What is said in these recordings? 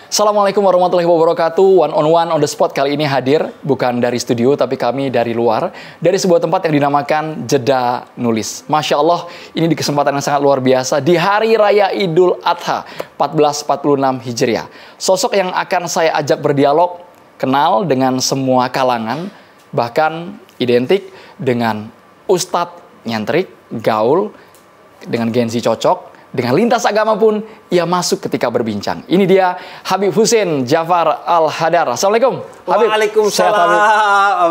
Assalamualaikum warahmatullahi wabarakatuh. One on the spot kali ini hadir bukan dari studio tapi kami dari luar, dari sebuah tempat yang dinamakan Jeddah Nulis. Masya Allah, ini di kesempatan yang sangat luar biasa di Hari Raya Idul Adha 1446 Hijriah. Sosok yang akan saya ajak berdialog, kenal dengan semua kalangan, bahkan identik dengan Ustadz nyentrik, gaul, dengan Gen Z cocok, dengan lintas agama pun ia masuk ketika berbincang. Ini dia Habib Hussein Jafar Al-Hadar. Assalamualaikum Habib. Waalaikumsalam.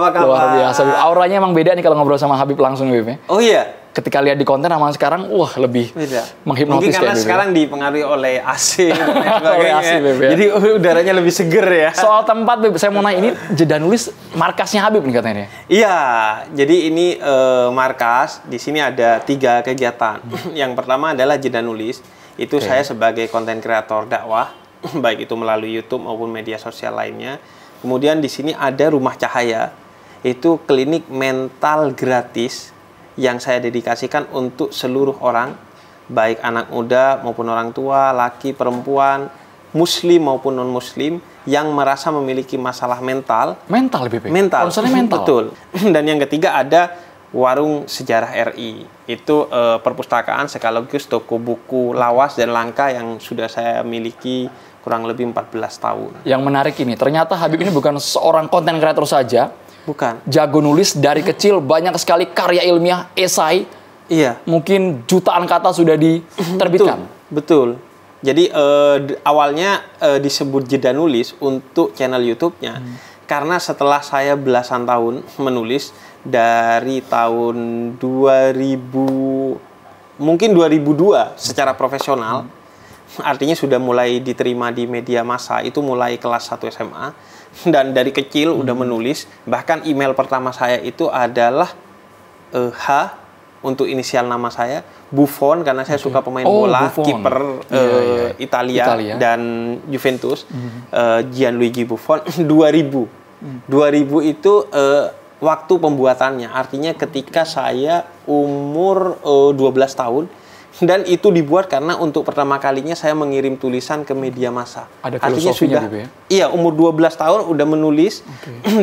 Apa kabar? Luar biasa Habib. Auranya emang beda nih kalau ngobrol sama Habib langsung Habib. Oh iya. Ketika lihat di konten sama sekarang, wah lebih beda. Menghipnotis. Mungkin karena kayak sekarang dipengaruhi oleh AC dan lain sebagainya. Oleh AC, Beb, ya. Jadi udaranya lebih seger ya. Soal tempat Beb, saya mau nanya, ini Jeddah Nulis markasnya Habib nih katanya. Iya, jadi ini markas. Di sini ada 3 kegiatan. Yang pertama adalah Jeddah Nulis. Itu saya sebagai konten kreator dakwah, baik itu melalui YouTube maupun media sosial lainnya. Kemudian di sini ada Rumah Cahaya. Itu klinik mental gratis yang saya dedikasikan untuk seluruh orang, baik anak muda maupun orang tua, laki, perempuan, muslim maupun non-muslim, yang merasa memiliki masalah mental. Mental, Beb? Mental. Konselnya mental? Betul. Dan yang ketiga ada Warung Sejarah RI. Itu perpustakaan sekaligus toko buku lawas dan langka yang sudah saya miliki kurang lebih 14 tahun. Yang menarik ini, ternyata Habib ini bukan seorang konten kreator saja. Bukan. Jago nulis dari kecil, banyak sekali karya ilmiah, esai. Iya. Mungkin jutaan kata sudah diterbitkan. Betul. Jadi awalnya disebut Jeddah Nulis untuk channel YouTube-nya. Karena setelah saya belasan tahun menulis, dari tahun 2000, mungkin 2002 secara profesional, artinya sudah mulai diterima di media massa, itu mulai kelas 1 SMA. Dan dari kecil udah menulis, bahkan email pertama saya itu adalah H untuk inisial nama saya, Buffon karena saya suka pemain bola, kiper Italia dan Juventus, Gianluigi Buffon. 2000 itu waktu pembuatannya, artinya ketika saya umur 12 tahun. Dan itu dibuat karena untuk pertama kalinya saya mengirim tulisan ke media massa. Ada artinya sudah, ya? Iya, umur 12 tahun udah menulis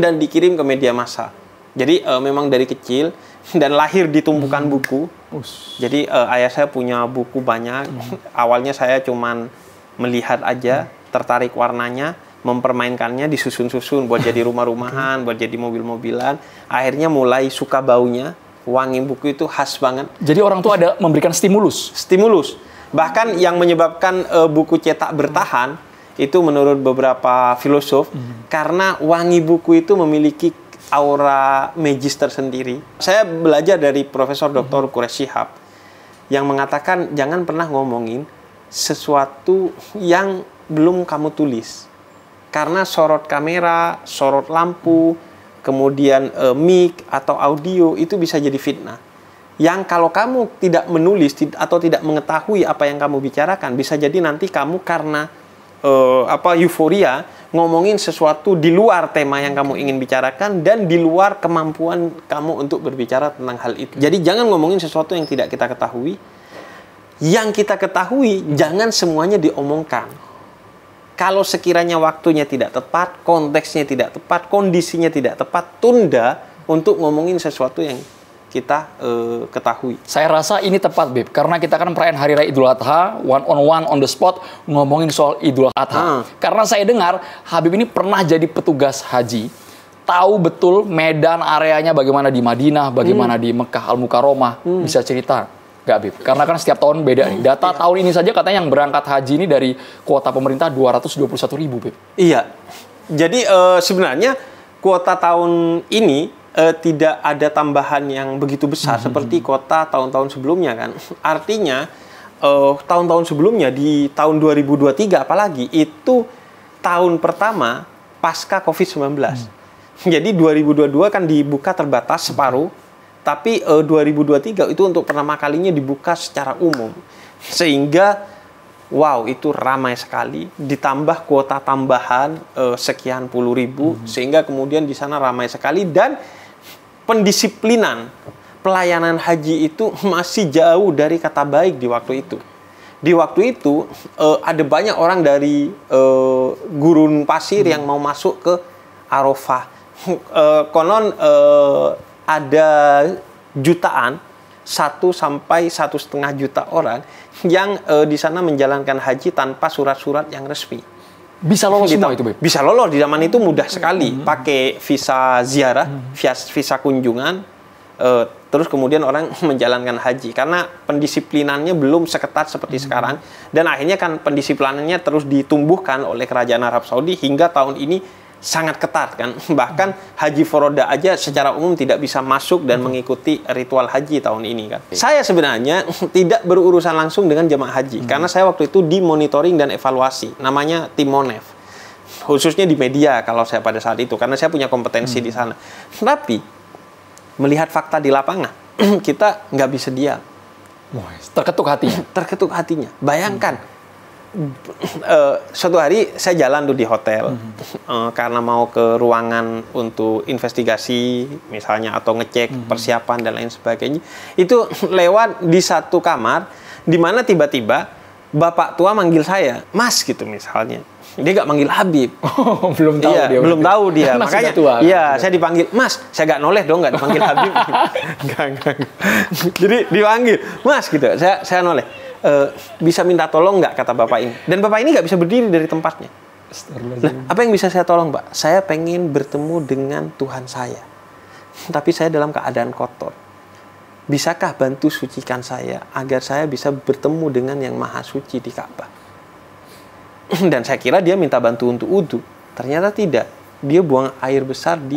dan dikirim ke media massa. Jadi memang dari kecil dan lahir di tumpukan buku. Jadi ayah saya punya buku banyak. Awalnya saya cuman melihat aja, tertarik warnanya, mempermainkannya, disusun-susun buat jadi rumah-rumahan, buat jadi mobil-mobilan. Akhirnya mulai suka baunya. Wangi buku itu khas banget. Jadi orang tua ada memberikan stimulus? Stimulus. Bahkan yang menyebabkan buku cetak bertahan, itu menurut beberapa filosof, karena wangi buku itu memiliki aura magis tersendiri. Saya belajar dari Profesor Dr. Quraish Shihab, yang mengatakan jangan pernah ngomongin sesuatu yang belum kamu tulis. Karena sorot kamera, sorot lampu, kemudian mic atau audio itu bisa jadi fitnah. Yang kalau kamu tidak menulis atau tidak mengetahui apa yang kamu bicarakan, bisa jadi nanti kamu karena euforia ngomongin sesuatu di luar tema yang kamu ingin bicarakan dan di luar kemampuan kamu untuk berbicara tentang hal itu. Jadi jangan ngomongin sesuatu yang tidak kita ketahui. Yang kita ketahui jangan semuanya diomongkan. Kalau sekiranya waktunya tidak tepat, konteksnya tidak tepat, kondisinya tidak tepat, tunda untuk ngomongin sesuatu yang kita ketahui. Saya rasa ini tepat, Beb, karena kita kan perayaan Hari Raya Idul Adha, one on the spot, ngomongin soal Idul Adha. Karena saya dengar, Habib ini pernah jadi petugas haji, tahu betul medan areanya bagaimana di Madinah, bagaimana di Mekah, Al-Mukarramah, bisa cerita. Nggak, Bib? Karena kan setiap tahun beda nih. Data tahun ini saja katanya yang berangkat haji ini dari kuota pemerintah 221.000, Bib. Iya. Jadi sebenarnya kuota tahun ini tidak ada tambahan yang begitu besar seperti kuota tahun-tahun sebelumnya kan. Artinya tahun-tahun sebelumnya di tahun 2023 apalagi itu tahun pertama pasca COVID-19. Jadi 2022 kan dibuka terbatas separuh. Tapi 2023 itu untuk pertama kalinya dibuka secara umum. Sehingga, wow, itu ramai sekali. Ditambah kuota tambahan sekian puluh ribu. Sehingga kemudian di sana ramai sekali. Dan pendisiplinan pelayanan haji itu masih jauh dari kata baik di waktu itu. Di waktu itu ada banyak orang dari gurun pasir yang mau masuk ke Arafah. Konon ada jutaan 1 sampai 1,5 juta orang yang di sana menjalankan haji tanpa surat-surat yang resmi. Bisa lolos semua itu, Beb? Bisa lolos. Di zaman itu mudah sekali. Pakai visa ziarah, visa kunjungan, terus kemudian orang menjalankan haji. Karena pendisiplinannya belum seketat seperti sekarang. Dan akhirnya kan pendisiplinannya terus ditumbuhkan oleh kerajaan Arab Saudi hingga tahun ini sangat ketat kan. Bahkan haji foroda aja secara umum tidak bisa masuk dan mengikuti ritual haji tahun ini kan. Saya sebenarnya tidak berurusan langsung dengan jemaah haji karena saya waktu itu dimonitoring dan evaluasi. Namanya tim Monef. Khususnya di media kalau saya pada saat itu karena saya punya kompetensi di sana. Tapi melihat fakta di lapangan kita nggak bisa diam. Terketuk hatinya. Terketuk hatinya. Bayangkan. Suatu hari saya jalan tuh di hotel karena mau ke ruangan untuk investigasi misalnya atau ngecek persiapan dan lain sebagainya. Itu lewat di satu kamar di mana tiba-tiba bapak tua manggil saya Mas gitu misalnya. Dia nggak manggil Habib. Oh, belum tahu iya, dia. Belum tahu dia. Makanya tua, iya, saya dipanggil Mas. Saya nggak noleh dong, nggak dipanggil Habib. Enggak. Jadi dipanggil Mas gitu. Saya noleh. Bisa minta tolong nggak, kata bapak ini. Dan bapak ini nggak bisa berdiri dari tempatnya. Nah, apa yang bisa saya tolong, Pak? Saya pengen bertemu dengan Tuhan saya. Tapi saya dalam keadaan kotor. Bisakah bantu sucikan saya agar saya bisa bertemu dengan yang maha suci di Ka'bah? Dan saya kira dia minta bantu untuk wudu. Ternyata tidak. Dia buang air besar di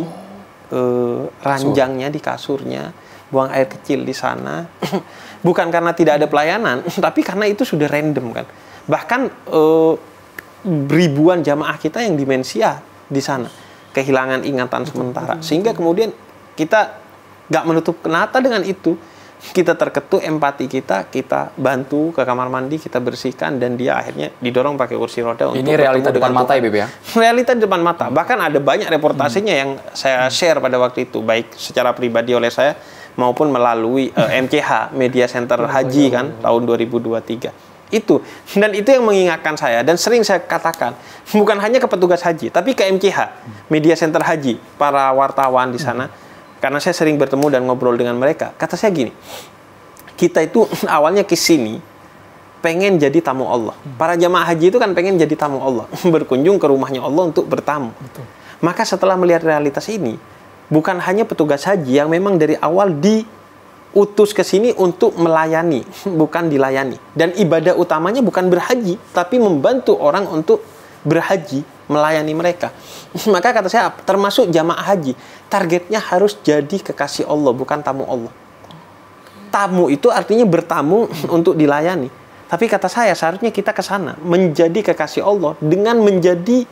ranjangnya, di kasurnya. Buang air kecil di sana. Bukan karena tidak ada pelayanan, tapi karena itu sudah random kan. Bahkan ribuan jamaah kita yang demensia di sana, kehilangan ingatan sementara, sehingga kemudian kita nggak menutup mata dengan itu. Kita terketuk empati kita bantu ke kamar mandi, kita bersihkan, dan dia akhirnya didorong pakai kursi roda. Ini realita depan mata ya, Beb ya? Realita depan mata. Bahkan ada banyak reportasenya yang saya share pada waktu itu, baik secara pribadi oleh saya maupun melalui MCH, Media Center Haji kan, tahun 2023. Itu. Dan itu yang mengingatkan saya, dan sering saya katakan, bukan hanya ke petugas haji, tapi ke MCH, Media Center Haji, para wartawan di sana, karena saya sering bertemu dan ngobrol dengan mereka. Kata saya gini, kita itu awalnya ke sini pengen jadi tamu Allah. Para jamaah haji itu kan pengen jadi tamu Allah, berkunjung ke rumahnya Allah untuk bertamu. Betul. Maka setelah melihat realitas ini, bukan hanya petugas haji yang memang dari awal diutus ke sini untuk melayani, bukan dilayani. Dan ibadah utamanya bukan berhaji, tapi membantu orang untuk berhaji, melayani mereka. Maka kata saya, termasuk jamaah haji, targetnya harus jadi kekasih Allah, bukan tamu Allah. Tamu itu artinya bertamu untuk dilayani. Tapi kata saya, seharusnya kita ke sana, menjadi kekasih Allah dengan menjadi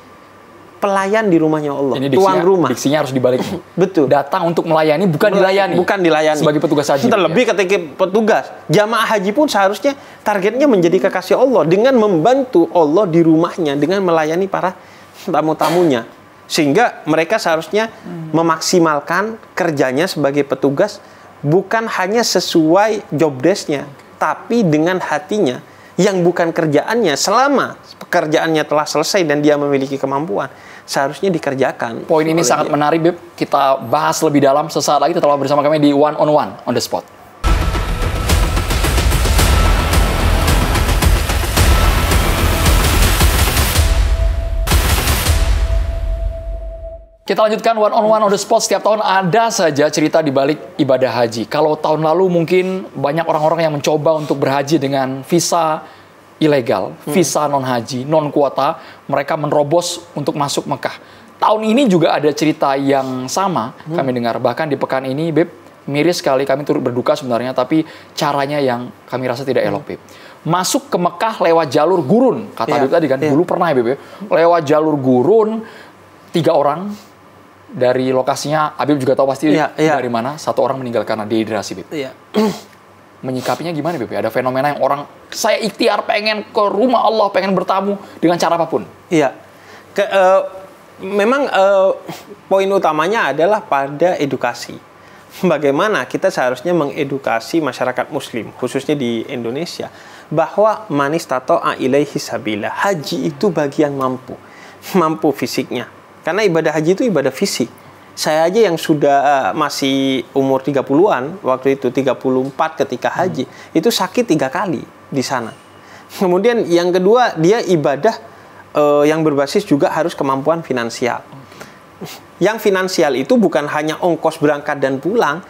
pelayan di rumahnya Allah, tuan rumah. Diksinya harus dibalik. Betul. Datang untuk melayani, bukan dilayani. Bukan dilayani. Sebagai petugas haji. Terlebih ketika petugas. Jamaah haji pun seharusnya targetnya menjadi kekasih Allah dengan membantu Allah di rumahnya, dengan melayani para tamu-tamunya. Sehingga mereka seharusnya memaksimalkan kerjanya sebagai petugas, bukan hanya sesuai job desk-nya, tapi dengan hatinya, yang bukan kerjaannya. Selama pekerjaannya telah selesai dan dia memiliki kemampuan, seharusnya dikerjakan. Poin ini sangat menarik, Beb. Kita bahas lebih dalam sesaat lagi. Tetaplah bersama kami di One on the Spot. Kita lanjutkan One on the Spot. Setiap tahun ada saja cerita di balik ibadah haji. Kalau tahun lalu mungkin banyak orang-orang yang mencoba untuk berhaji dengan visa ilegal, visa non-haji, non-kuota, mereka menerobos untuk masuk Mekah. Tahun ini juga ada cerita yang sama kami dengar. Bahkan di pekan ini, Beb, miris sekali, kami turut berduka sebenarnya, tapi caranya yang kami rasa tidak elok, Beb. Masuk ke Mekah lewat jalur gurun, kata Beb tadi kan, dulu pernah ya, Beb, lewat jalur gurun, 3 orang dari lokasinya, Habib juga tahu pasti dari mana, 1 orang meninggal karena dehidrasi, Beb. Menyikapinya gimana, Beb? Ada fenomena yang orang, saya ikhtiar pengen ke rumah Allah, pengen bertamu dengan cara apapun. Iya. Memang poin utamanya adalah pada edukasi. Bagaimana kita seharusnya mengedukasi masyarakat muslim, khususnya di Indonesia, bahwa man istata'a ilaihi sabila, haji itu bagi yang mampu. mampu fisiknya. Karena ibadah haji itu ibadah fisik. Saya aja yang sudah masih umur 30-an, waktu itu 34 ketika haji, itu sakit 3 kali di sana. Kemudian yang kedua, dia ibadah yang berbasis juga harus kemampuan finansial. Yang finansial itu bukan hanya ongkos berangkat dan pulang,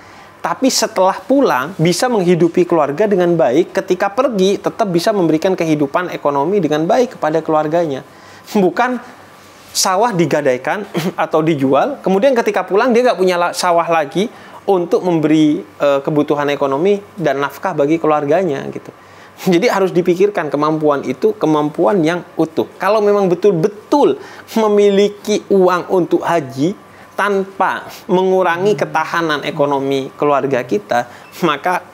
tapi setelah pulang bisa menghidupi keluarga dengan baik, ketika pergi tetap bisa memberikan kehidupan ekonomi dengan baik kepada keluarganya. Bukan sawah digadaikan atau dijual, kemudian ketika pulang dia nggak punya sawah lagi untuk memberi kebutuhan ekonomi dan nafkah bagi keluarganya gitu. Jadi harus dipikirkan kemampuan itu kemampuan yang utuh. Kalau memang betul-betul memiliki uang untuk haji tanpa mengurangi ketahanan ekonomi keluarga kita, maka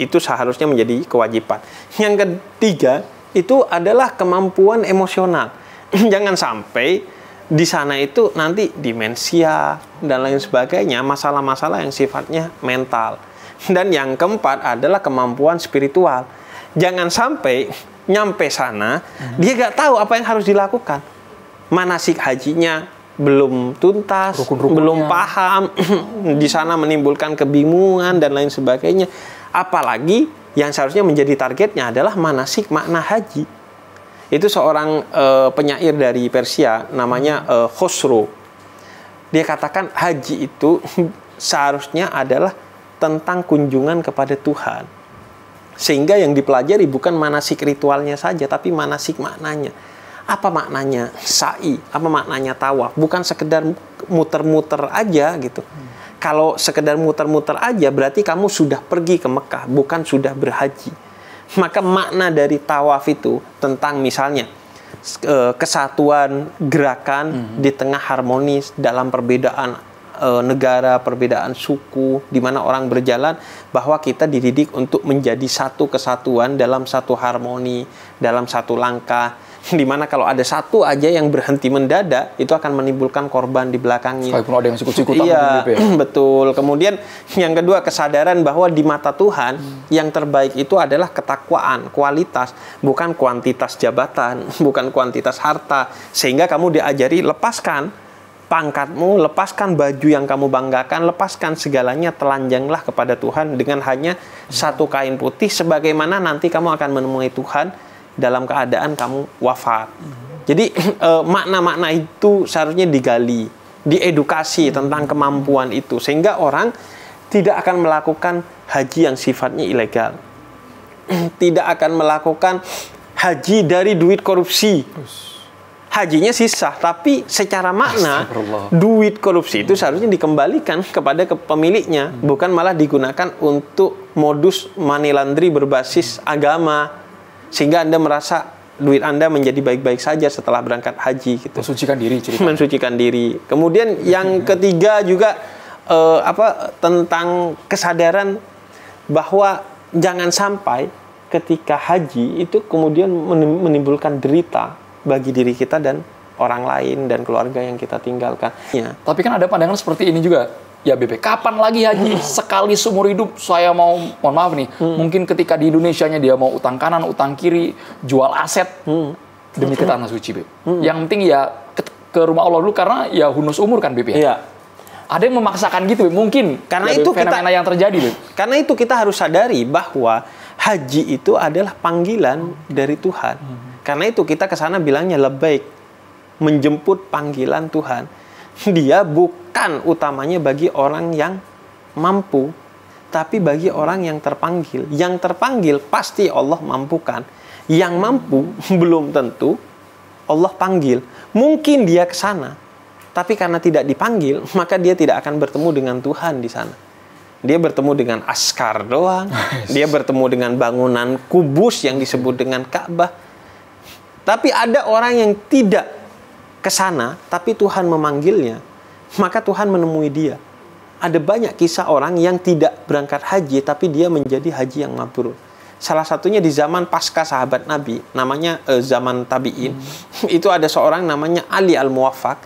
itu seharusnya menjadi kewajiban. Yang ketiga itu adalah kemampuan emosional. Jangan sampai di sana itu nanti demensia dan lain sebagainya, masalah-masalah yang sifatnya mental. Dan yang keempat adalah kemampuan spiritual. Jangan sampai nyampe sana, dia gak tahu apa yang harus dilakukan. Manasik hajinya belum tuntas, belum paham, di sana menimbulkan kebingungan dan lain sebagainya. Apalagi yang seharusnya menjadi targetnya adalah manasik makna haji. Itu seorang penyair dari Persia namanya Khosrow. Dia katakan haji itu seharusnya adalah tentang kunjungan kepada Tuhan. Sehingga yang dipelajari bukan manasik ritualnya saja, tapi manasik maknanya. Apa maknanya sa'i? Apa maknanya tawaf? Bukan sekedar muter-muter aja gitu. Kalau sekedar muter-muter aja berarti kamu sudah pergi ke Mekah, bukan sudah berhaji. Maka makna dari tawaf itu tentang misalnya kesatuan gerakan di tengah harmonis dalam perbedaan negara, perbedaan suku, di mana orang berjalan, bahwa kita dididik untuk menjadi satu kesatuan dalam satu harmoni, dalam satu langkah. Di mana kalau ada satu aja yang berhenti mendadak, itu akan menimbulkan korban di belakangnya. Sekalipun ada yang sikut-sikutan. Iya, betul. Kemudian yang kedua, kesadaran bahwa di mata Tuhan yang terbaik itu adalah ketakwaan, kualitas, bukan kuantitas jabatan, bukan kuantitas harta. Sehingga kamu diajari lepaskan pangkatmu, lepaskan baju yang kamu banggakan, lepaskan segalanya, telanjanglah kepada Tuhan dengan hanya satu kain putih, sebagaimana nanti kamu akan menemui Tuhan dalam keadaan kamu wafat. Jadi makna-makna itu seharusnya digali, diedukasi tentang kemampuan itu, sehingga orang tidak akan melakukan haji yang sifatnya ilegal, tidak akan melakukan haji dari duit korupsi. Hajinya sisa, tapi secara makna duit korupsi itu seharusnya dikembalikan kepada pemiliknya, bukan malah digunakan untuk modus money laundry berbasis agama, sehingga Anda merasa duit Anda menjadi baik-baik saja setelah berangkat haji gitu. Mensucikan diri, mensucikan diri. Kemudian yang ketiga juga tentang kesadaran bahwa jangan sampai ketika haji itu kemudian menimbulkan derita bagi diri kita dan orang lain dan keluarga yang kita tinggalkan. Ya. Tapi kan ada pandangan seperti ini juga. Ya Bebe, kapan lagi haji? Sekali seumur hidup saya mau, mohon maaf nih, mungkin ketika di Indonesianya dia mau utang kanan, utang kiri, jual aset demi ke tanah suci, Bebe. Yang penting ya ke rumah Allah dulu, karena ya hunus umur kan, Bebe. Iya. Ada yang memaksakan gitu, Bebe. Mungkin karena itu fenomena yang terjadi, Bebe. Karena itu kita harus sadari bahwa haji itu adalah panggilan dari Tuhan. Karena itu kita ke sana bilangnya labbaik, menjemput panggilan Tuhan. Dia bukan utamanya bagi orang yang mampu, tapi bagi orang yang terpanggil. Yang terpanggil pasti Allah mampukan. Yang mampu belum tentu Allah panggil. Mungkin dia ke sana, tapi karena tidak dipanggil, maka dia tidak akan bertemu dengan Tuhan di sana. Dia bertemu dengan askar doang. Dia bertemu dengan bangunan kubus yang disebut dengan Ka'bah. Tapi ada orang yang tidak ke sana, tapi Tuhan memanggilnya, maka Tuhan menemui dia. Ada banyak kisah orang yang tidak berangkat haji, tapi dia menjadi haji yang mabrur. Salah satunya di zaman pasca sahabat Nabi, namanya zaman tabi'in. Itu ada seorang namanya Ali Al-Muwaffaq,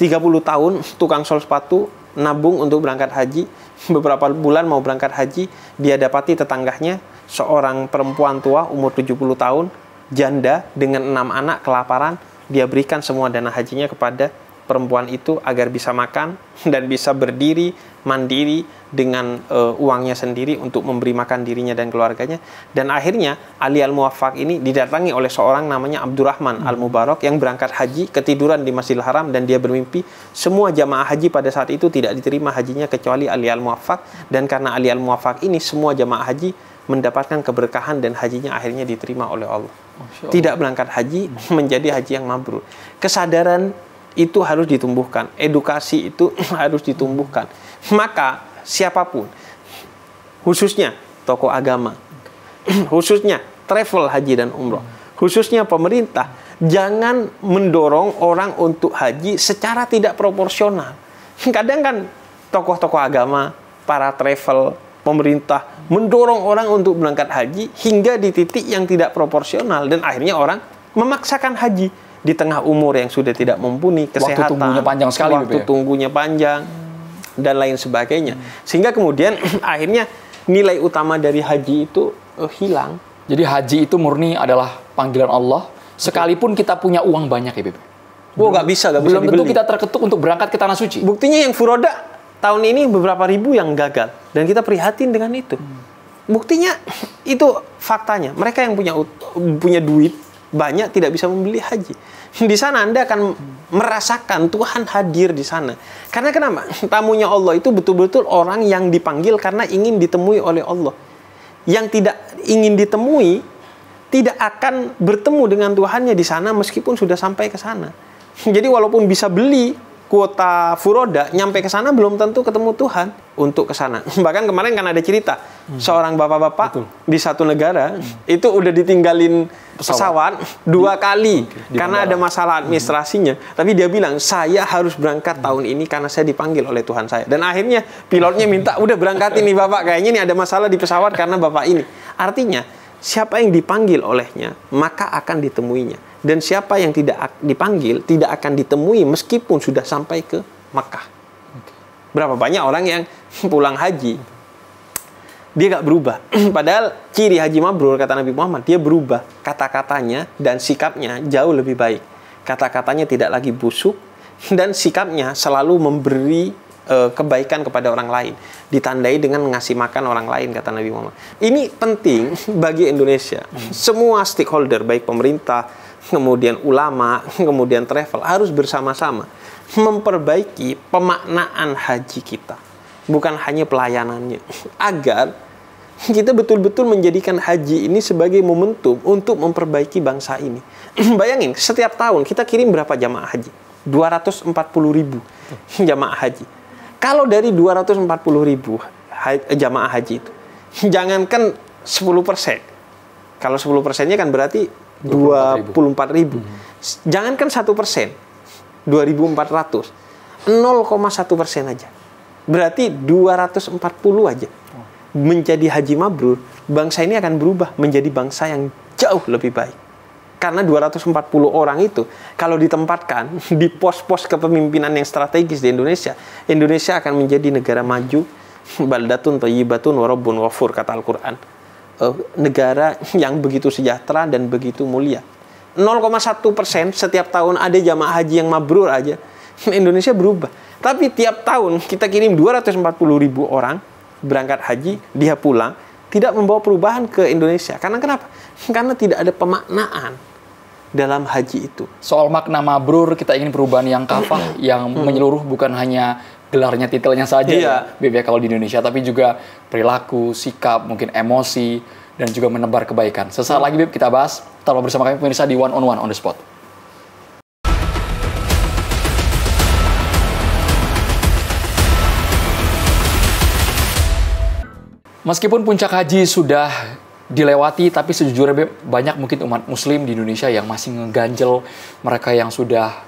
30 tahun, tukang sol sepatu, nabung untuk berangkat haji. Beberapa bulan mau berangkat haji, dia dapati tetangganya seorang perempuan tua, umur 70 tahun, janda dengan 6 anak, kelaparan, dia berikan semua dana hajinya kepada perempuan itu agar bisa makan dan bisa berdiri mandiri dengan uangnya sendiri untuk memberi makan dirinya dan keluarganya. Dan akhirnya Ali Al-Muwaffaq ini didatangi oleh seorang namanya Abdurrahman Al-Mubarak yang berangkat haji, ketiduran di Masjidil Haram, dan dia bermimpi semua jamaah haji pada saat itu tidak diterima hajinya kecuali Ali Al-Muwaffaq. Dan karena Ali Al-Muwaffaq ini semua jamaah haji mendapatkan keberkahan dan hajinya akhirnya diterima oleh Allah. Tidak berangkat haji menjadi haji yang mabrur. Kesadaran itu harus ditumbuhkan, edukasi itu harus ditumbuhkan. Maka siapapun, khususnya tokoh agama, khususnya travel haji dan umroh, khususnya pemerintah, jangan mendorong orang untuk haji secara tidak proporsional. Kadang kan tokoh-tokoh agama, para travel, pemerintah mendorong orang untuk berangkat haji hingga di titik yang tidak proporsional, dan akhirnya orang memaksakan haji di tengah umur yang sudah tidak mumpuni, kesehatan, waktu tunggunya panjang sekali, waktu tunggunya panjang, dan lain sebagainya. Sehingga kemudian akhirnya nilai utama dari haji itu hilang. Jadi haji itu murni adalah panggilan Allah, sekalipun kita punya uang banyak ya, Beb. Nggak bisa Belum tentu dibeli. kita terketuk untuk berangkat ke tanah suci. Buktinya yang furoda tahun ini beberapa ribu yang gagal, dan kita prihatin dengan itu. Buktinya itu faktanya. Mereka yang punya duit banyak tidak bisa membeli haji. Di sana Anda akan merasakan Tuhan hadir di sana. Karena kenapa? Tamunya Allah itu betul-betul orang yang dipanggil karena ingin ditemui oleh Allah. Yang tidak ingin ditemui tidak akan bertemu dengan Tuhannya di sana meskipun sudah sampai ke sana. Jadi walaupun bisa beli kuota furoda, nyampe ke sana belum tentu ketemu Tuhan untuk ke sana. Bahkan kemarin kan ada cerita seorang bapak-bapak di satu negara itu udah ditinggalin pesawat 2 kali karena ada masalah administrasinya. Tapi dia bilang, saya harus berangkat tahun ini karena saya dipanggil oleh Tuhan saya. Dan akhirnya pilotnya minta, udah berangkatin nih Bapak, kayaknya nih ada masalah di pesawat karena Bapak ini. Artinya, siapa yang dipanggil olehnya, maka akan ditemuinya. Dan siapa yang tidak dipanggil, tidak akan ditemui meskipun sudah sampai ke Makkah. Berapa banyak orang yang pulang haji, dia gak berubah. Padahal ciri haji mabrur, kata Nabi Muhammad, dia berubah. Kata-katanya dan sikapnya jauh lebih baik. Kata-katanya tidak lagi busuk, dan sikapnya selalu memberi kebaikan kepada orang lain. Ditandai dengan ngasih makan orang lain, kata Nabi Muhammad. Ini penting bagi Indonesia. Semua stakeholder, baik pemerintah, kemudian ulama, kemudian travel, harus bersama-sama memperbaiki pemaknaan haji kita. Bukan hanya pelayanannya. Agar kita betul-betul menjadikan haji ini sebagai momentum untuk memperbaiki bangsa ini. Bayangin, setiap tahun kita kirim berapa jamaah haji? 240.000 jamaah haji. Kalau dari 240.000 jamaah haji itu, jangankan 10%. Kalau 10%-nya kan berarti 24.000. Jangankan 1%, 2.400, 0,1% aja. Berarti 240 aja. Menjadi haji mabrur, bangsa ini akan berubah menjadi bangsa yang jauh lebih baik. Karena 240 orang itu, kalau ditempatkan di pos-pos kepemimpinan yang strategis di Indonesia, Indonesia akan menjadi negara maju, baldatun thayyibatun wa rabbun ghafur, kata Al-Quran. Negara yang begitu sejahtera dan begitu mulia. 0,1% setiap tahun ada jamaah haji yang mabrur aja, Indonesia berubah. Tapi tiap tahun kita kirim 240.000 orang berangkat haji, dia pulang, tidak membawa perubahan ke Indonesia. Karena kenapa? Karena tidak ada pemaknaan dalam haji itu. Soal makna mabrur, kita ingin perubahan yang kafah, yang menyeluruh, bukan hanya gelarnya, titelnya saja, ya, BB kalau di Indonesia, tapi juga perilaku, sikap, mungkin emosi, dan juga menebar kebaikan. Sesaat lagi, Beb, kita bahas. Tetaplah bersama kami pemirsa di One on One on the Spot. Meskipun puncak haji sudah dilewati, tapi sejujurnya, Beb, banyak mungkin umat muslim di Indonesia yang masih ngeganjel. Mereka yang sudah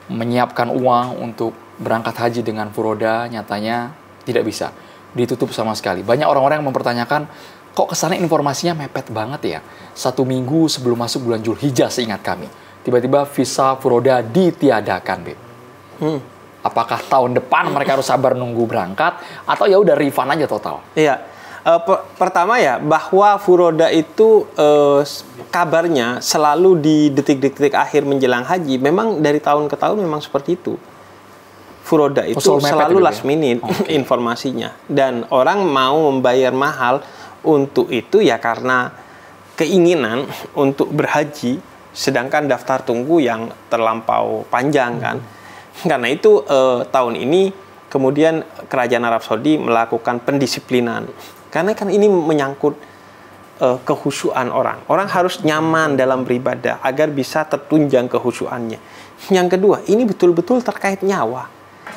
menyiapkan uang untuk berangkat haji dengan furoda, nyatanya tidak bisa. Ditutup sama sekali. Banyak orang-orang yang mempertanyakan, kok kesannya informasinya mepet banget ya? 1 minggu sebelum masuk bulan Zulhijjah, seingat kami. Tiba-tiba visa furoda ditiadakan, Beb. Apakah tahun depan mereka harus sabar nunggu berangkat, atau ya udah refund aja total? Iya. Pertama ya, bahwa furoda itu kabarnya selalu di detik-detik akhir menjelang haji. Memang dari tahun ke tahun memang seperti itu. Furoda itu selalu last minute informasinya. Dan orang mau membayar mahal untuk itu ya karena keinginan untuk berhaji. Sedangkan daftar tunggu yang terlampau panjang kan. Karena itu tahun ini kemudian kerajaan Arab Saudi melakukan pendisiplinan. Karena kan ini menyangkut kehusuan orang. Orang harus nyaman dalam beribadah agar bisa tertunjang kehusuannya. Yang kedua, ini betul-betul terkait nyawa.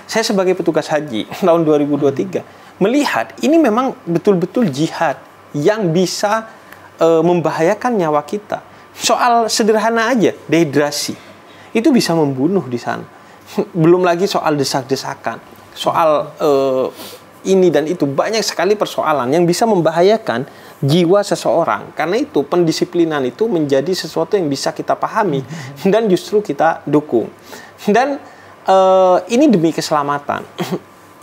Saya sebagai petugas haji tahun 2023 melihat ini memang betul-betul jihad yang bisa membahayakan nyawa kita. Soal sederhana aja, dehidrasi. Itu bisa membunuh di sana. Belum lagi soal desak-desakan. Soal ini dan itu, banyak sekali persoalan yang bisa membahayakan jiwa seseorang. Karena itu pendisiplinan itu menjadi sesuatu yang bisa kita pahami dan justru kita dukung. Dan ini demi keselamatan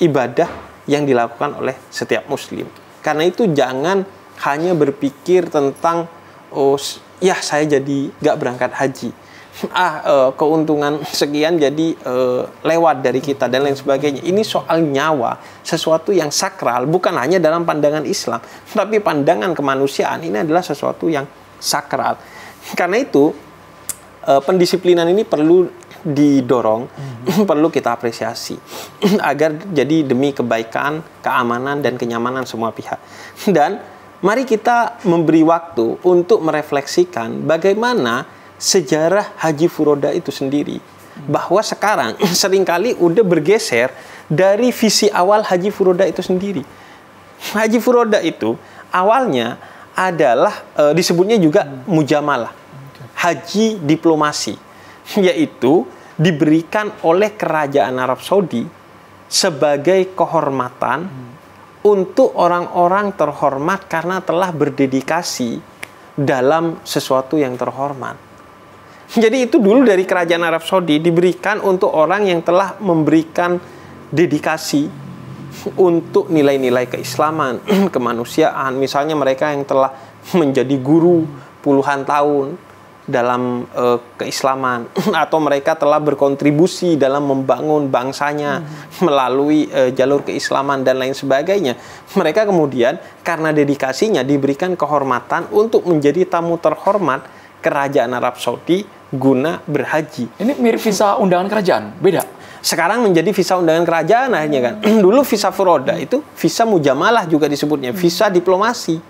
ibadah yang dilakukan oleh setiap muslim. Karena itu jangan hanya berpikir tentang ya saya jadi gak berangkat haji, keuntungan sekian jadi lewat dari kita dan lain sebagainya. Ini soal nyawa, sesuatu yang sakral, bukan hanya dalam pandangan Islam, tapi pandangan kemanusiaan. Ini adalah sesuatu yang sakral. Karena itu pendisiplinan ini perlu didorong, perlu kita apresiasi agar jadi demi kebaikan, keamanan dan kenyamanan semua pihak. Dan mari kita memberi waktu untuk merefleksikan bagaimana sejarah Haji Furoda itu sendiri. Bahwa sekarang seringkali udah bergeser dari visi awal Haji Furoda itu sendiri. Haji Furoda itu awalnya adalah disebutnya juga mujamalah, haji diplomasi, yaitu diberikan oleh kerajaan Arab Saudi sebagai kehormatan untuk orang-orang terhormat karena telah berdedikasi dalam sesuatu yang terhormat. Jadi itu dulu dari kerajaan Arab Saudi diberikan untuk orang yang telah memberikan dedikasi untuk nilai-nilai keislaman, kemanusiaan. Misalnya mereka yang telah menjadi guru puluhan tahun dalam keislaman, atau mereka telah berkontribusi dalam membangun bangsanya melalui jalur keislaman dan lain sebagainya. Mereka kemudian karena dedikasinya diberikan kehormatan untuk menjadi tamu terhormat kerajaan Arab Saudi guna berhaji. Ini mirip visa undangan kerajaan, beda? Sekarang menjadi visa undangan kerajaan akhirnya kan. Dulu visa furoda itu visa mujamalah juga disebutnya, visa diplomasi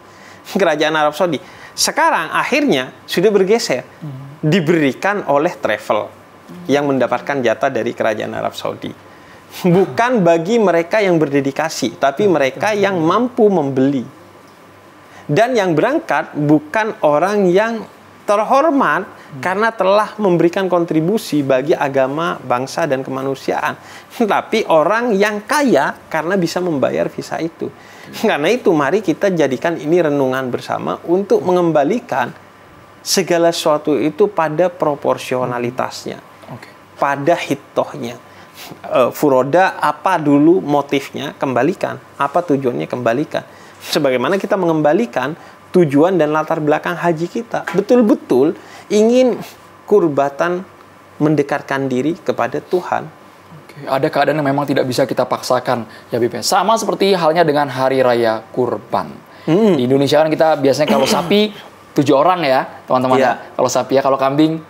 kerajaan Arab Saudi. Sekarang akhirnya sudah bergeser, diberikan oleh travel yang mendapatkan jatah dari kerajaan Arab Saudi. Bukan bagi mereka yang berdedikasi, tapi mereka yang mampu membeli. Dan yang berangkat bukan orang yang terhormat karena telah memberikan kontribusi bagi agama, bangsa, dan kemanusiaan, tapi orang yang kaya karena bisa membayar visa itu. Karena itu mari kita jadikan ini renungan bersama untuk mengembalikan segala sesuatu itu pada proporsionalitasnya, pada hitohnya. Furoda apa dulu motifnya, kembalikan. Apa tujuannya, kembalikan. Sebagaimana kita mengembalikan tujuan dan latar belakang haji kita, betul-betul ingin kurbatan mendekatkan diri kepada Tuhan. Ada keadaan yang memang tidak bisa kita paksakan, ya Bip. Sama seperti halnya dengan Hari Raya Kurban. Di Indonesia kan kita biasanya kalau sapi 7 orang ya, teman-teman ya. Kalau sapi ya, kalau kambing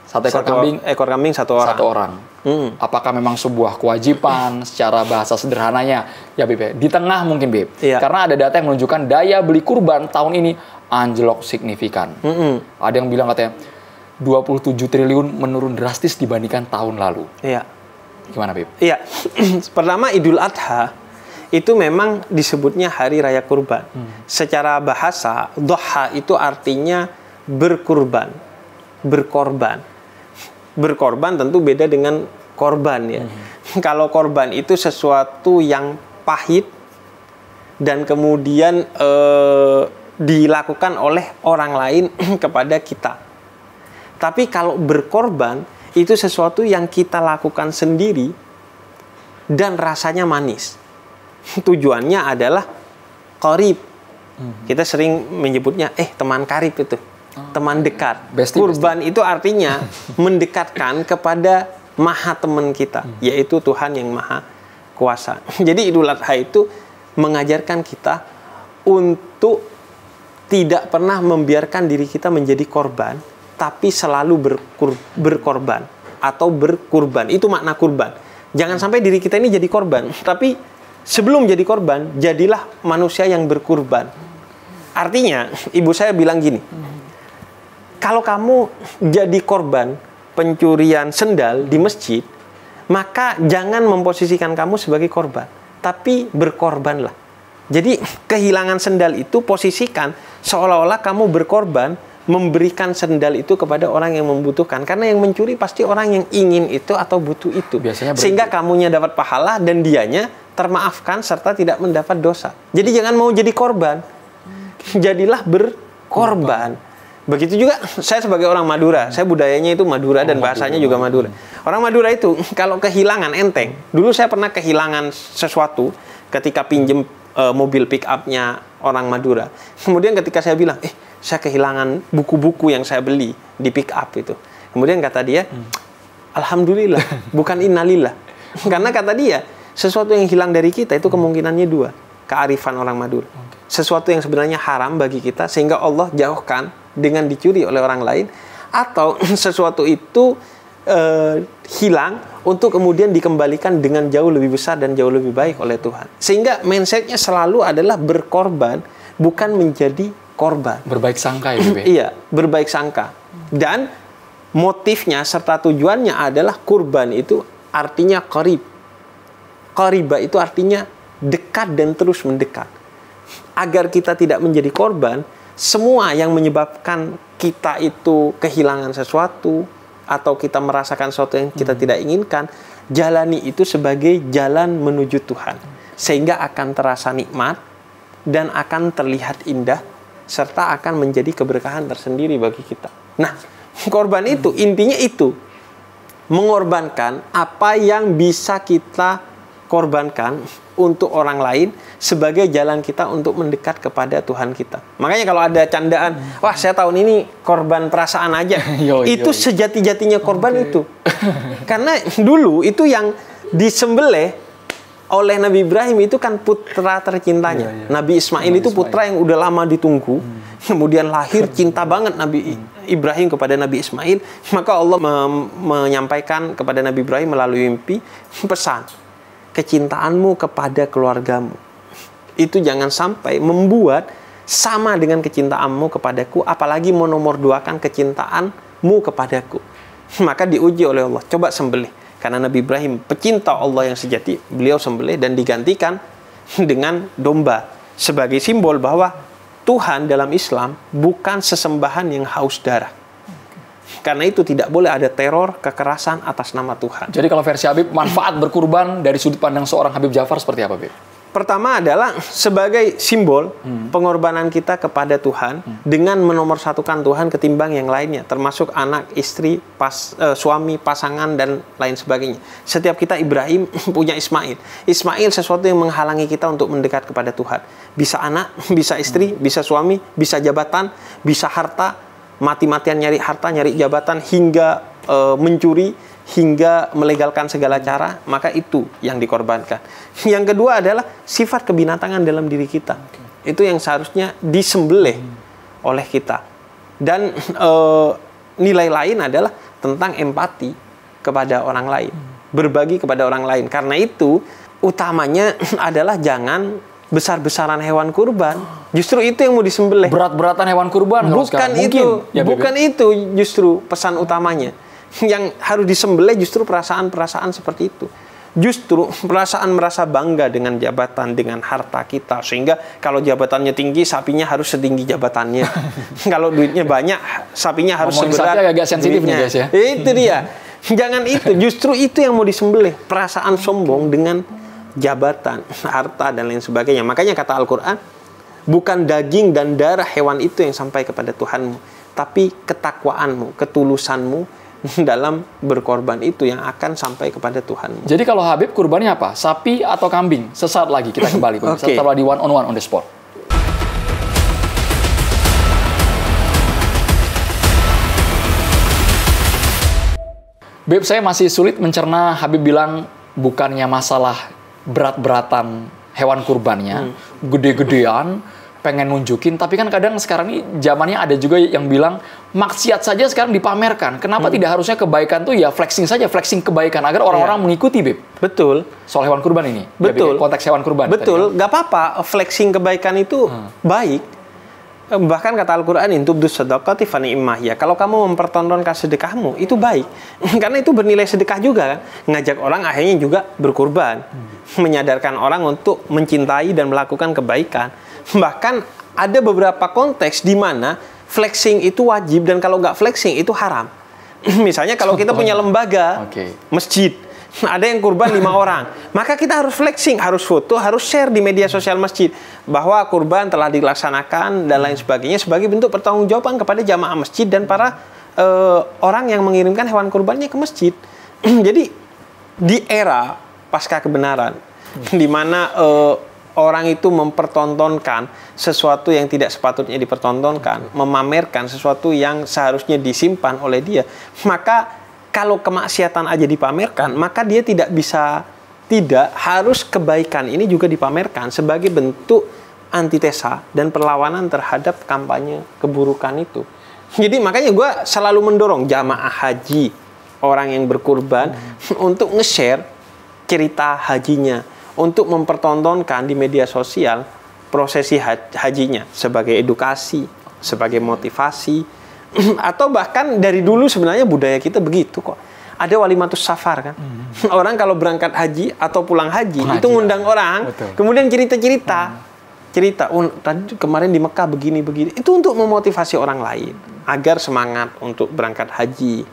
1 ekor kambing. Ekor kambing 1 orang. 1 orang. Apakah memang sebuah kewajiban secara bahasa sederhananya, ya Bip? Di tengah mungkin Bip. Karena ada data yang menunjukkan daya beli kurban tahun ini anjlok signifikan. Ada yang bilang katanya 27 triliun menurun drastis dibandingkan tahun lalu. Iya. Gimana, Bib? Iya. Pertama, Idul Adha itu memang disebutnya Hari Raya Kurban. Secara bahasa, Doha itu artinya berkurban, berkorban. Berkorban tentu beda dengan korban ya. Kalau korban itu sesuatu yang pahit dan kemudian dilakukan oleh orang lain kepada kita. Tapi kalau berkorban itu sesuatu yang kita lakukan sendiri dan rasanya manis. Tujuannya adalah qarib, Kita sering menyebutnya teman karib itu, teman dekat. Kurban itu artinya mendekatkan kepada maha teman kita, yaitu Tuhan yang maha kuasa. Jadi Idul Adha itu mengajarkan kita untuk tidak pernah membiarkan diri kita menjadi korban, tapi selalu berkorban atau berkurban. Itu makna kurban. Jangan sampai diri kita ini jadi korban, tapi sebelum jadi korban, jadilah manusia yang berkurban. Artinya, ibu saya bilang gini, kalau kamu jadi korban pencurian sendal di masjid, maka jangan memposisikan kamu sebagai korban, tapi berkorbanlah. Jadi kehilangan sendal itu posisikan seolah-olah kamu berkorban, memberikan sendal itu kepada orang yang membutuhkan. Karena yang mencuri pasti orang yang ingin itu atau butuh itu. Sehingga kamunya dapat pahala dan dianya termaafkan serta tidak mendapat dosa. Jadi jangan mau jadi korban, jadilah berkorban. Begitu juga saya sebagai orang Madura, saya budayanya itu Madura dan bahasanya juga Madura. Orang Madura itu kalau kehilangan enteng. Dulu saya pernah kehilangan sesuatu ketika pinjem mobil pick up-nya orang Madura. Kemudian ketika saya bilang, saya kehilangan buku-buku yang saya beli di pick up itu. Kemudian kata dia, alhamdulillah, bukan innalillah. Karena kata dia, sesuatu yang hilang dari kita itu kemungkinannya dua. Kearifan orang Madura. Sesuatu yang sebenarnya haram bagi kita sehingga Allah jauhkan dengan dicuri oleh orang lain, atau sesuatu itu hilang untuk kemudian dikembalikan dengan jauh lebih besar dan jauh lebih baik oleh Tuhan. Sehingga mindsetnya selalu adalah berkorban, bukan menjadi korban. Berbaik sangka ya, Bebe? Iya, berbaik sangka. Dan motifnya serta tujuannya adalah kurban itu artinya qarib. Qariba itu artinya dekat dan terus mendekat. Agar kita tidak menjadi korban, semua yang menyebabkan kita itu kehilangan sesuatu atau kita merasakan sesuatu yang kita tidak inginkan, jalani itu sebagai jalan menuju Tuhan. Sehingga akan terasa nikmat dan akan terlihat indah serta akan menjadi keberkahan tersendiri bagi kita. Nah, korban itu intinya itu, mengorbankan apa yang bisa kita korbankan untuk orang lain sebagai jalan kita untuk mendekat kepada Tuhan kita. Makanya kalau ada candaan, wah saya tahun ini korban perasaan aja. Itu sejati-jatinya korban itu. Karena dulu itu yang disembelih oleh Nabi Ibrahim itu kan putra tercintanya. Nabi Ismail itu putra yang udah lama ditunggu. Kemudian lahir cinta banget Nabi Ibrahim kepada Nabi Ismail. Maka Allah menyampaikan kepada Nabi Ibrahim melalui mimpi pesan, kecintaanmu kepada keluargamu itu jangan sampai membuat sama dengan kecintaanmu kepadaku, apalagi menomorduakan kecintaanmu kepadaku. Maka diuji oleh Allah, coba sembelih. Karena Nabi Ibrahim pecinta Allah yang sejati, beliau sembelih dan digantikan dengan domba sebagai simbol bahwa Tuhan dalam Islam bukan sesembahan yang haus darah. Karena itu tidak boleh ada teror, kekerasan atas nama Tuhan. Jadi kalau versi Habib, manfaat berkurban dari sudut pandang seorang Habib Jafar seperti apa, Habib? Pertama adalah sebagai simbol pengorbanan kita kepada Tuhan dengan menomorsatukan Tuhan ketimbang yang lainnya, termasuk anak, istri, suami, pasangan, dan lain sebagainya. Setiap kita Ibrahim punya Ismail. Ismail sesuatu yang menghalangi kita untuk mendekat kepada Tuhan. Bisa anak, bisa istri, bisa suami, bisa jabatan, bisa harta, mati-matian nyari harta, nyari jabatan, hingga mencuri, hingga melegalkan segala cara, maka itu yang dikorbankan. Yang kedua adalah sifat kebinatangan dalam diri kita. Itu yang seharusnya disembelih oleh kita. Dan nilai lain adalah tentang empati kepada orang lain, berbagi kepada orang lain. Karena itu utamanya adalah jangan besar-besaran hewan kurban. Justru itu yang mau disembelih. Berat-beratan hewan kurban. Bukan itu, ya, bukan itu justru pesan utamanya. Yang harus disembelih justru perasaan-perasaan seperti itu. Justru perasaan merasa bangga dengan jabatan, dengan harta kita. Sehingga kalau jabatannya tinggi, sapinya harus setinggi jabatannya. Kalau duitnya banyak, sapinya harus seberat. Sapi agak sensitif nih guys ya. Itu dia. Jangan itu. Justru itu yang mau disembelih. Perasaan sombong dengan jabatan, harta, dan lain sebagainya. Makanya kata Al-Quran, bukan daging dan darah hewan itu yang sampai kepada Tuhanmu, tapi ketakwaanmu, ketulusanmu dalam berkorban itu yang akan sampai kepada Tuhan. Jadi kalau Habib kurbannya apa? Sapi atau kambing? Sesaat lagi kita kembali. Setelah di one on the spot. Beb, saya masih sulit mencerna Habib bilang bukannya masalah berat-beratan hewan kurbannya, gede-gedean, pengen nunjukin, tapi kan kadang sekarang ini zamannya ada juga yang bilang maksiat saja sekarang dipamerkan. Kenapa tidak harusnya kebaikan tuh ya flexing saja, flexing kebaikan agar orang-orang mengikuti, Beb? Betul. Soal hewan kurban ini. Betul. Ya, konteks hewan kurban. Betul. Tadi, Gak apa-apa. Flexing kebaikan itu baik. Bahkan kata Al-Quran, intubdus shadaqati fa ni'mah ya. Kalau kamu mempertontonkan sedekahmu, itu baik. Karena itu bernilai sedekah juga kan. Ngajak orang akhirnya juga berkurban. Menyadarkan orang untuk mencintai dan melakukan kebaikan. Bahkan ada beberapa konteks di mana flexing itu wajib dan kalau nggak flexing itu haram. Misalnya kalau kita punya lembaga, masjid, ada yang kurban 5 orang, maka kita harus flexing, harus foto, harus share di media sosial masjid bahwa kurban telah dilaksanakan dan lain sebagainya sebagai bentuk pertanggungjawaban kepada jamaah masjid dan para orang yang mengirimkan hewan kurbannya ke masjid. Jadi di era pasca kebenaran, di mana orang itu mempertontonkan sesuatu yang tidak sepatutnya dipertontonkan, memamerkan sesuatu yang seharusnya disimpan oleh dia, maka kalau kemaksiatan aja dipamerkan, maka dia tidak harus kebaikan ini juga dipamerkan sebagai bentuk antitesa dan perlawanan terhadap kampanye keburukan itu. Jadi makanya gue selalu mendorong jamaah haji, orang yang berkurban, untuk nge-share cerita hajinya, untuk mempertontonkan di media sosial prosesi hajinya sebagai edukasi, sebagai motivasi, atau bahkan dari dulu sebenarnya budaya kita begitu kok. Ada walimatus safar kan. Orang kalau berangkat haji atau pulang haji itu ngundang orang, kemudian cerita, tadi kemarin di Mekah begini. Itu untuk memotivasi orang lain agar semangat untuk berangkat haji,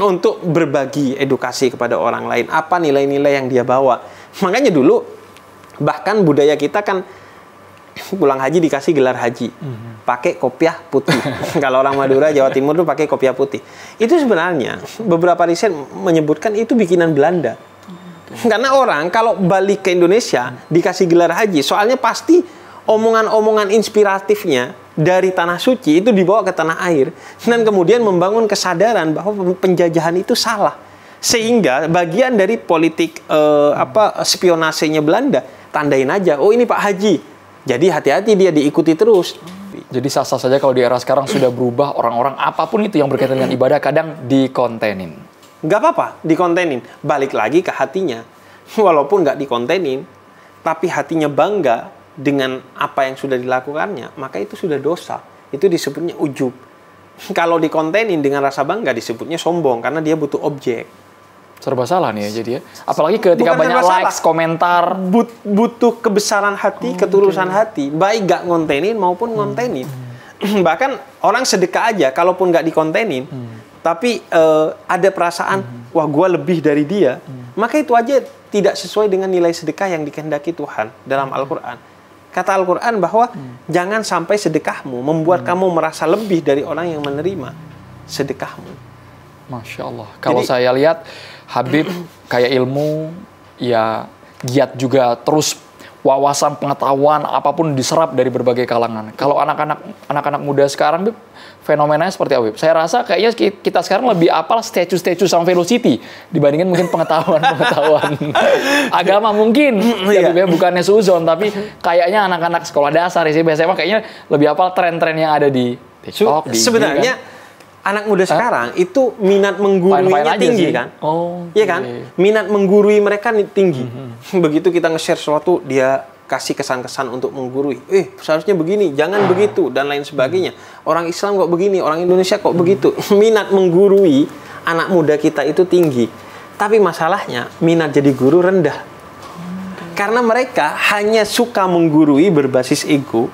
untuk berbagi edukasi kepada orang lain, apa nilai-nilai yang dia bawa. Makanya dulu bahkan budaya kita kan pulang haji dikasih gelar haji, pakai kopiah putih. Kalau orang Madura, Jawa Timur tuh pakai kopiah putih. Itu sebenarnya beberapa riset menyebutkan itu bikinan Belanda. Karena orang kalau balik ke Indonesia dikasih gelar haji, soalnya pasti omongan-omongan inspiratifnya dari tanah suci itu dibawa ke tanah air dan kemudian membangun kesadaran bahwa penjajahan itu salah. Sehingga bagian dari politik spionasenya Belanda, tandain aja, oh ini Pak Haji. Jadi hati-hati dia diikuti terus. Jadi sah-sah saja kalau di era sekarang sudah berubah, orang-orang apapun itu yang berkaitan dengan ibadah kadang dikontenin. Nggak apa-apa, dikontenin. Balik lagi ke hatinya. Walaupun nggak dikontenin, tapi hatinya bangga dengan apa yang sudah dilakukannya, maka itu sudah dosa. Itu disebutnya ujub. Kalau dikontenin dengan rasa bangga disebutnya sombong, karena dia butuh objek. Serba salah nih ya jadi ya. Apalagi ketika banyak likes, komentar. Butuh kebesaran hati, ketulusan hati. Baik gak ngontenin maupun ngontenin. Bahkan orang sedekah aja, kalaupun gak dikontenin, tapi ada perasaan, wah gue lebih dari dia. Maka itu aja tidak sesuai dengan nilai sedekah yang dikehendaki Tuhan dalam Al-Quran. Kata Al-Quran bahwa jangan sampai sedekahmu membuat kamu merasa lebih dari orang yang menerima sedekahmu. Masya Allah. Kalau saya lihat Habib kayak ilmu, ya giat juga terus wawasan pengetahuan apapun diserap dari berbagai kalangan. Kalau anak-anak muda sekarang, Bib, fenomenanya seperti apa, Bib? Saya rasa kayaknya kita sekarang lebih apal statue sama velocity dibandingkan mungkin pengetahuan agama mungkin. Ya, Bib, ya, bukannya suzon, tapi kayaknya anak-anak sekolah dasar, SMP, SMA kayaknya lebih apal tren-tren yang ada di TikTok. Sebenarnya anak muda sekarang itu minat mengguruinya tinggi kan? Iya kan? Minat menggurui mereka tinggi. Begitu kita nge-share sesuatu, dia kasih kesan-kesan untuk menggurui. Seharusnya begini, jangan begitu, dan lain sebagainya. Orang Islam kok begini, orang Indonesia kok begitu. Minat menggurui anak muda kita itu tinggi. Tapi masalahnya, minat jadi guru rendah. Karena mereka hanya suka menggurui berbasis ego,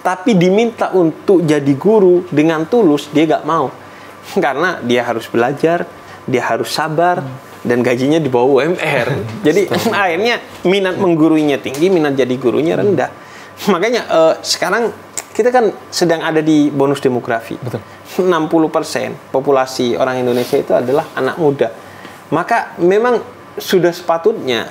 tapi diminta untuk jadi guru dengan tulus, dia gak mau. Karena dia harus belajar, dia harus sabar, dan gajinya di bawah UMR. Jadi akhirnya minat mengguruinya tinggi, minat jadi gurunya rendah. Makanya sekarang kita kan sedang ada di bonus demografi. Betul. 60% populasi orang Indonesia itu adalah anak muda. Maka memang sudah sepatutnya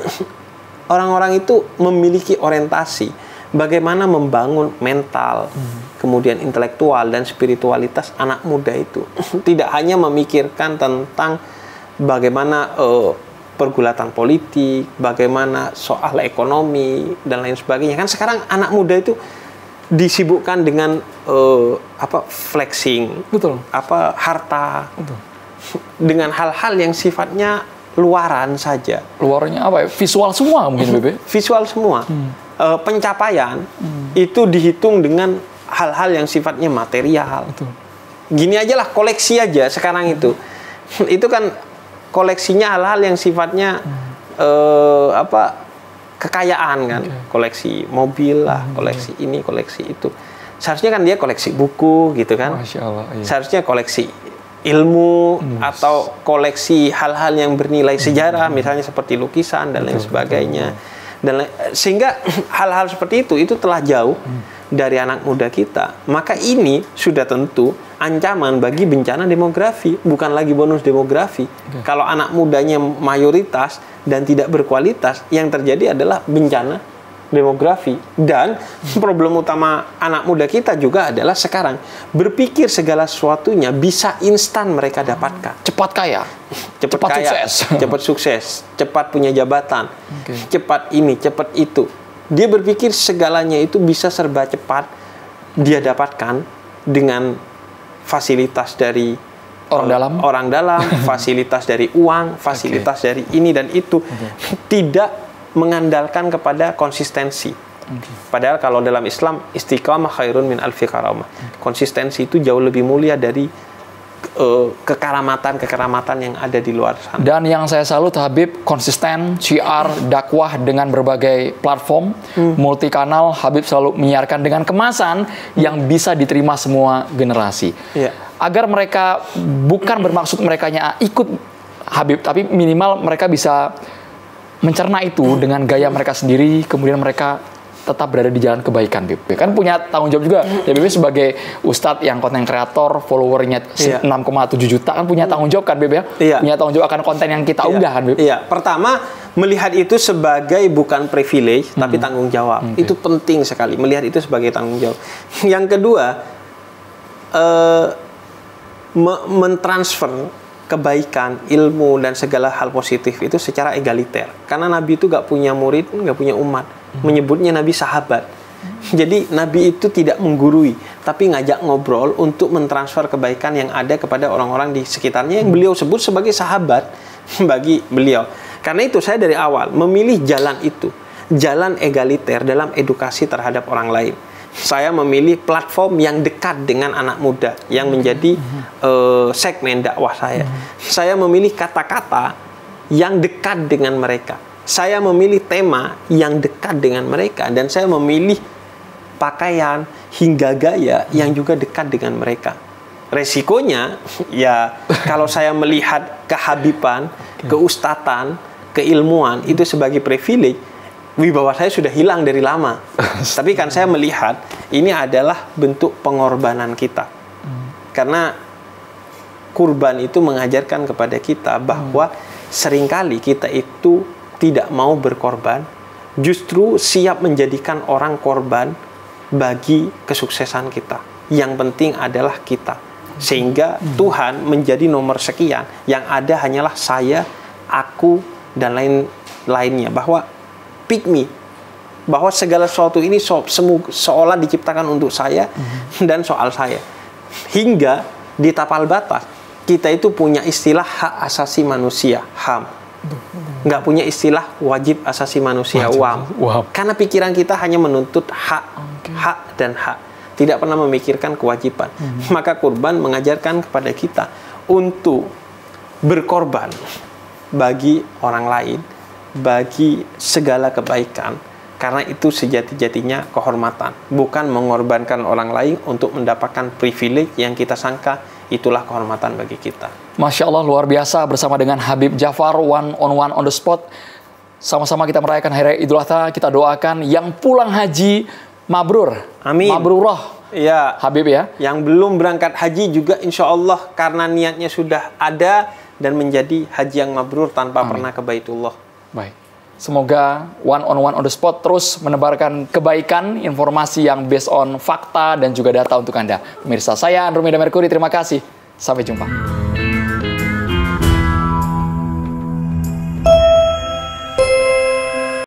orang-orang itu memiliki orientasi bagaimana membangun mental, kemudian intelektual dan spiritualitas anak muda itu. Tidak hanya memikirkan tentang bagaimana pergulatan politik, bagaimana soal ekonomi dan lain sebagainya. Kan sekarang anak muda itu disibukkan dengan flexing, Betul. harta, Betul. dengan hal-hal yang sifatnya luaran saja. Luarnya apa ya? Visual semua mungkin, Bebe. Visual semua. Pencapaian itu dihitung dengan hal-hal yang sifatnya material. Betul. Gini aja lah, koleksi aja sekarang itu. Itu kan koleksinya hal-hal yang sifatnya kekayaan kan. Koleksi mobil lah, koleksi ini, koleksi itu. Seharusnya kan dia koleksi buku gitu kan. Masya Allah. Iya. Seharusnya koleksi ilmu atau koleksi hal-hal yang bernilai sejarah, misalnya seperti lukisan dan lain sebagainya. Sehingga hal-hal seperti itu telah jauh dari anak muda kita. Maka ini sudah tentu ancaman bagi bencana demografi, bukan lagi bonus demografi. Kalau anak mudanya mayoritas dan tidak berkualitas, yang terjadi adalah bencana demografi. Dan problem utama anak muda kita juga adalah sekarang berpikir segala sesuatunya bisa instan mereka dapatkan. Cepat kaya. Cepat kaya, sukses. cepat sukses, cepat punya jabatan, cepat ini, cepat itu. Dia berpikir segalanya itu bisa serba cepat dia dapatkan dengan fasilitas dari orang dalam, fasilitas dari uang, fasilitas dari ini dan itu. Tidak mengandalkan kepada konsistensi. Padahal kalau dalam Islam istiqamah khairun min alfi karamah. Konsistensi itu jauh lebih mulia dari kekaramatan yang ada di luar sana. Dan yang saya salut, Habib konsisten syiar dakwah dengan berbagai platform multi kanal. Habib selalu menyiarkan dengan kemasan yang bisa diterima semua generasi. Agar mereka bukan bermaksud merekanya ikut Habib, tapi minimal mereka bisa mencerna itu dengan gaya mereka sendiri, kemudian mereka tetap berada di jalan kebaikan, Bib. Kan punya tanggung jawab juga. Ya, Bib sebagai ustadz yang konten kreator, followernya 6,7 juta, kan punya tanggung jawab kan, Bib ya? Punya tanggung jawab akan konten yang kita unggah kan, Bib? Pertama, melihat itu sebagai bukan privilege, tapi tanggung jawab. Itu penting sekali, melihat itu sebagai tanggung jawab. Yang kedua, mentransfer kebaikan, ilmu, dan segala hal positif itu secara egaliter. Karena Nabi itu gak punya murid, gak punya umat. Menyebutnya Nabi sahabat. Jadi Nabi itu tidak menggurui, tapi ngajak ngobrol untuk mentransfer kebaikan yang ada kepada orang-orang di sekitarnya yang beliau sebut sebagai sahabat bagi beliau. Karena itu saya dari awal memilih jalan itu. Jalan egaliter dalam edukasi terhadap orang lain. Saya memilih platform yang dekat dengan anak muda yang menjadi segmen dakwah saya. Saya memilih kata-kata yang dekat dengan mereka. Saya memilih tema yang dekat dengan mereka, dan saya memilih pakaian hingga gaya yang juga dekat dengan mereka. Resikonya ya kalau saya melihat kehabiban, keustatan, keilmuan itu sebagai privilege, wibawa saya sudah hilang dari lama. Tapi kan saya melihat ini adalah bentuk pengorbanan kita. Karena kurban itu mengajarkan kepada kita bahwa seringkali kita itu tidak mau berkorban, justru siap menjadikan orang korban bagi kesuksesan kita. Yang penting adalah kita. Sehingga Tuhan menjadi nomor sekian. Yang ada hanyalah saya, aku, dan lainnya. Bahwa pick me, bahwa segala sesuatu ini seolah diciptakan untuk saya dan soal saya. Hingga di tapal batas kita itu punya istilah hak asasi manusia, HAM. Nggak punya istilah wajib asasi manusia, WAM. Karena pikiran kita hanya menuntut hak, hak dan hak, tidak pernah memikirkan kewajiban. Maka kurban mengajarkan kepada kita untuk berkorban bagi orang lain, bagi segala kebaikan, karena itu sejati-jatinya kehormatan, bukan mengorbankan orang lain untuk mendapatkan privilege yang kita sangka itulah kehormatan bagi kita. Masya Allah, luar biasa. Bersama dengan Habib Jafar, one on the spot. Sama-sama kita merayakan Hari Idul Adha. Kita doakan yang pulang haji mabrur. Amin. Mabrurah. Ya, Habib ya. Yang belum berangkat haji juga insya Allah karena niatnya sudah ada dan menjadi haji yang mabrur tanpa pernah ke Baitullah. Baik. Semoga one on the spot terus menebarkan kebaikan, informasi yang based on fakta dan juga data untuk Anda. Pemirsa, saya Andromeda Mercury, terima kasih. Sampai jumpa.